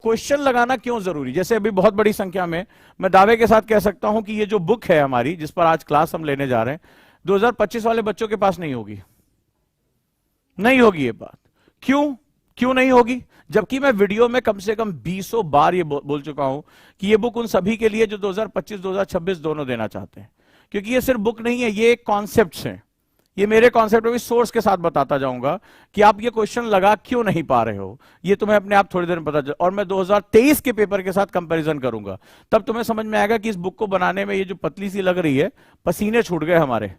Question लगाना क्यों जरूरी? जैसे अभी बहुत बड़ी संख्या में मैं दावे के साथ कह सकता हूं कि ये जो बुक है हमारी, जिस पर आज क्लास हम लेने जा रहे हैं, 2025 वाले बच्चों के पास नहीं होगी। नहीं होगी ये बात। क्यों नहीं होगी? जबकि मैं वीडियो में कम से कम 20 बार ये बोल चुका हूं कि ये बुक उन सभी के लिए जो 2025 2026 दोनों देना चाहते हैं। क्योंकि ये सिर्फ बुक नहीं है, ये कॉन्सेप्ट्स हैं। ये मेरे कॉन्सेप्ट भी सोर्स के साथ बताता जाऊंगा कि आप ये क्वेश्चन लगा क्यों नहीं पा रहे हो। ये तुम्हें अपने आप थोड़ी देर में पता चल, और मैं 2023 के पेपर के साथ कंपैरिजन करूंगा, तब तुम्हें समझ में आएगा कि इस बुक को बनाने में ये जो पतली सी लग रही है, पसीने छूट गए हमारे,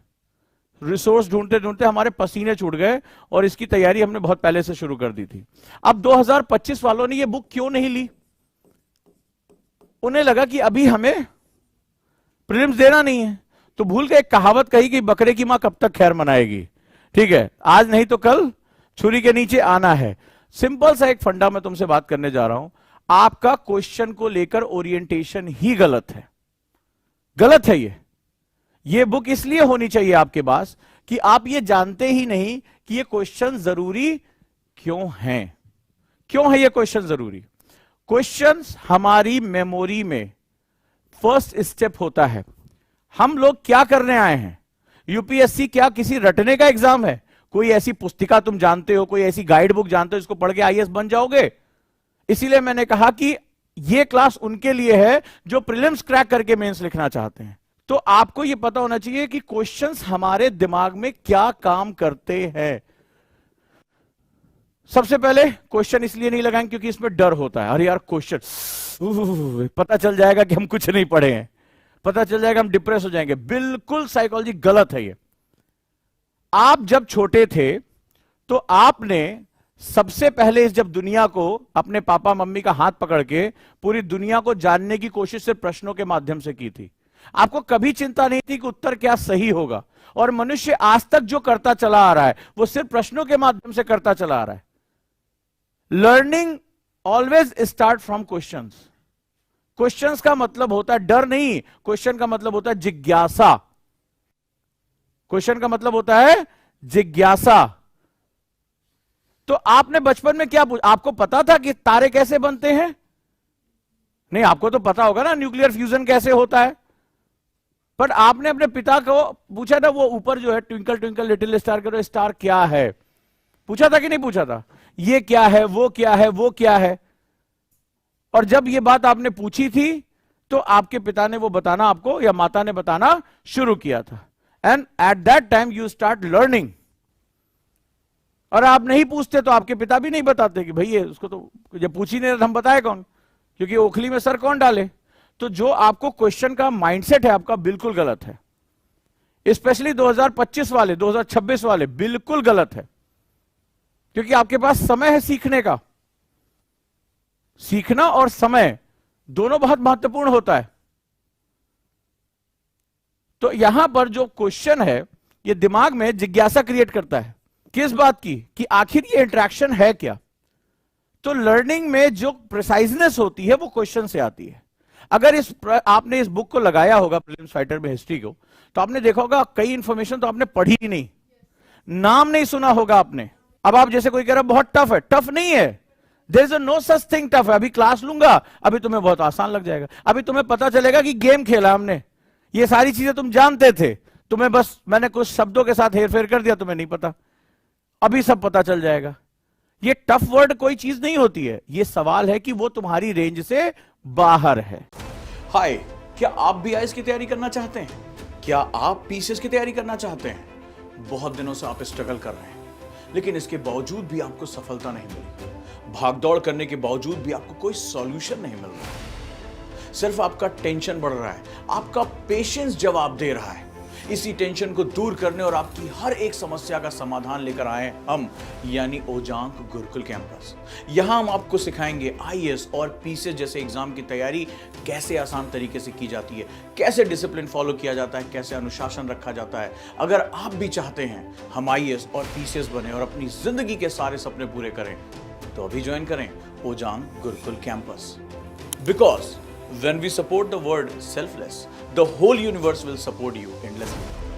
रिसोर्स ढूंढते ढूंढते हमारे पसीने छूट गए, और इसकी तैयारी हमने बहुत पहले से शुरू कर दी थी। अब 2025 वालों ने ये बुक क्यों नहीं ली? उन्हें लगा कि अभी हमें प्रीलिम्स देना नहीं है, तो भूल के एक कहावत कही कि बकरे की मां कब तक खैर मनाएगी। ठीक है, आज नहीं तो कल छुरी के नीचे आना है। सिंपल सा एक फंडा मैं तुमसे बात करने जा रहा हूं। आपका क्वेश्चन को लेकर ओरिएंटेशन ही गलत है। गलत है ये बुक इसलिए होनी चाहिए आपके पास कि आप ये जानते ही नहीं कि ये क्वेश्चन जरूरी क्यों हैं। क्यों है ये क्वेश्चन जरूरी? क्वेश्चंस हमारी मेमोरी में फर्स्ट स्टेप होता है। हम लोग क्या करने आए हैं? यूपीएससी क्या किसी रटने का एग्जाम है? कोई ऐसी पुस्तिका तुम जानते हो, कोई ऐसी गाइड बुक जानते हो इसको पढ़ के आईएएस बन जाओगे? इसीलिए मैंने कहा कि ये क्लास उनके लिए है जो प्रीलिम्स क्रैक करके मेंस लिखना चाहते हैं। तो आपको यह पता होना चाहिए कि क्वेश्चंस हमारे दिमाग में क्या काम करते हैं। सबसे पहले क्वेश्चन इसलिए नहीं लगाएंगे क्योंकि इसमें डर होता है। अरे यार क्वेश्चन, पता चल जाएगा कि हम कुछ नहीं पढ़े हैं, पता चल जाएगा हम डिप्रेस हो जाएंगे। बिल्कुल साइकोलॉजी गलत है ये। आप जब छोटे थे तो आपने सबसे पहले जब दुनिया को अपने पापा मम्मी का हाथ पकड़ के पूरी दुनिया को जानने की कोशिश सिर्फ प्रश्नों के माध्यम से की थी। आपको कभी चिंता नहीं थी कि उत्तर क्या सही होगा। और मनुष्य आज तक जो करता चला आ रहा है वो सिर्फ प्रश्नों के माध्यम से करता चला आ रहा है। Learning always start from questions. Questions का मतलब होता है डर नहीं, क्वेश्चन का मतलब होता है जिज्ञासा। क्वेश्चन का मतलब होता है जिज्ञासा। तो आपने बचपन में क्या पूछा? आपको पता था कि तारे कैसे बनते हैं? नहीं, आपको तो पता होगा ना न्यूक्लियर फ्यूजन कैसे होता है। पर आपने अपने पिता को पूछा था, वो ऊपर जो है ट्विंकल ट्विंकल लिटिल स्टार करो, स्टार क्या है? पूछा था कि नहीं पूछा था? ये क्या है, वो क्या है, वो क्या है? और जब ये बात आपने पूछी थी तो आपके पिता ने वो बताना आपको, या माता ने बताना शुरू किया था। And at that time you start learning. और आप नहीं पूछते तो आपके पिता भी नहीं बताते कि भैया उसको तो जब पूछ ही नहीं रहा हम बताए कौन, क्योंकि ओखली में सर कौन डाले। तो जो आपको क्वेश्चन का माइंडसेट है आपका बिल्कुल गलत है। स्पेशली 2025 वाले, 2026 वाले बिल्कुल गलत है। क्योंकि आपके पास समय है सीखने का। सीखना और समय दोनों बहुत महत्वपूर्ण होता है। तो यहां पर जो क्वेश्चन है ये दिमाग में जिज्ञासा क्रिएट करता है। किस बात की? कि आखिर ये इंटरेक्शन है क्या। तो लर्निंग में जो प्रिसाइजनेस होती है वो क्वेश्चन से आती है। अगर आपने इस बुक को लगाया होगा प्रीलिम्स फाइटर में हिस्ट्री को, तो आपने देखा होगा कई इंफॉर्मेशन तो आपने पढ़ी ही नहीं, नाम नहीं सुना होगा आपने। अब आप जैसे कोई कह रहा बहुत टफ है, टफ नहीं है। There is no such thing tough है। अभी क्लास लूंगा, अभी तुम्हें बहुत आसान लग जाएगा। अभी तुम्हें पता चलेगा कि गेम खेला हमने, ये सारी चीजें तुम जानते थे, तुम्हें बस मैंने कुछ शब्दों के साथ हेरफेर कर दिया, तुम्हें नहीं पता। अभी सब पता चल जाएगा। ये टफ वर्ड कोई चीज नहीं होती है, ये सवाल है कि वो तुम्हारी रेंज से बाहर है। हाय, क्या आप भी आईएएस की तैयारी करना चाहते हैं? क्या आप पीसीएस की तैयारी करना चाहते हैं? बहुत दिनों से आप स्ट्रगल कर रहे हैं, लेकिन इसके बावजूद भी आपको सफलता नहीं मिली। भागदौड़ करने के बावजूद भी आपको कोई सॉल्यूशन नहीं मिल रहा। सिर्फ आपका टेंशन बढ़ रहा है, आपका पेशेंस जवाब दे रहा है। इसी टेंशन को दूर करने और आपकी हर एक समस्या का समाधान लेकर आए हम, यानी ओजांग गुरुकुल कैंपस। यहां हम आपको सिखाएंगे आईएएस और पीसीएस जैसे एग्जाम की तैयारी कैसे आसान तरीके से की जाती है, कैसे डिसिप्लिन फॉलो किया जाता है, कैसे अनुशासन रखा जाता है। अगर आप भी चाहते हैं हम आईएएस और पीसीएस बने और अपनी जिंदगी के सारे सपने पूरे करें, तो अभी ज्वाइन करें Ojaang Gurukul campus. Because when we support the word selfless, the whole universe will support you endlessly.